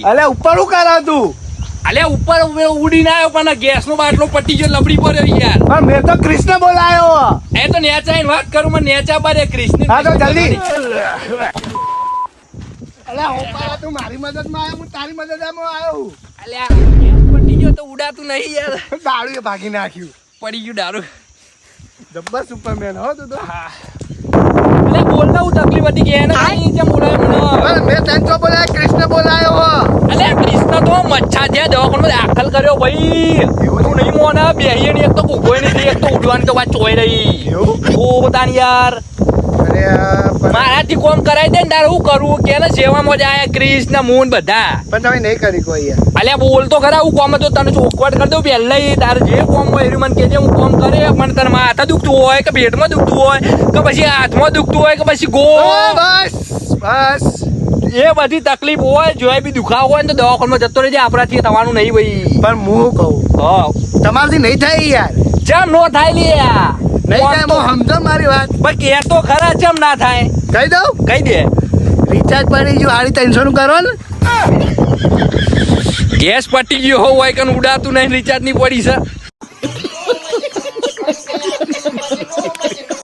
ભાઈ. અલે ઉપર શું કરો તું? અલે ઉપર ઉડીને આવ્યો પણ ગેસ નો બાટલો પટી ગયો, લબડી પડ્યો યાર. પણ મેં તો કૃષ્ણ બોલાયો. એ તો નેચા આઈને વાત કરું, મને નેચા બારે કૃષ્ણ. હા તો જલ્દી. અલે હોપાળા તું મારી મદદમાં આવ્યો, હું તારી મદદમાં આવ્યો. અલે આ ગેસ પટી ગયો તો ઉડાતું નહીં યાર. દારૂએ ભાગી નાખ્યું. પડી ગયું દારૂ. જબ્બર સુપરમેન હો તું તો. હા. અલે બોલતા હું તકલીફ હતી કે એને નહીં જેમ બોલાય મને. પણ મેં તને તો બોલાયો, કૃષ્ણ બોલાયો હો. અલે કૃષ્ણ તો મચ્છા છે, દવાખાનામાં દાખલ કર્યો ભાઈ. તું નહીં મોને બેહીએ ને એક તો ઉભોય નહીં, એક તો ઉડવાની તો વાત ચોઈ રહી. એવું? ઓ બતાન યાર. અરે મારાથી કોમ કરાય દે ને તારે હું કરવું કે ને સેવામાં જ આયા કૃષ્ણ મૂન બધા. પણ તમે નહીં કરી કોઈ યાર. અલ્યા બોલ તો ખરા, હું કોમ તો તને ચોખવટ કરી દઉં પહેલા. તારે જે કોમ હોય એનું મને કહેજે, હું કોમ કરે. પણ તને માથા દુખતું હોય કે પેટમાં દુખતું હોય કે પછી હાથમાં દુખતું હોય કે પછી બસ બસ. એ બધી તકલીફ હોય, જો બી દુખાવો હોય ને તો દવાખાનામાં જતો રહેજે, આપણાથી થવાનું નહીં ભાઈ. પણ હું કહું હા તમારાથી નહીં થાય યાર. ચમ નો થાય લે નહીં થાય, હું સમજો મારી વાત. પણ કે તો ખરા ચમ ના થાય કહી દઉં. કહી દે. રિચાર્જ પડી ગયું, હાડી 300 નું કરો ને. ગેસ પટી ગયો હોય કે ઉડાતું નહીં, રિચાર્જ નહીં પડી છે.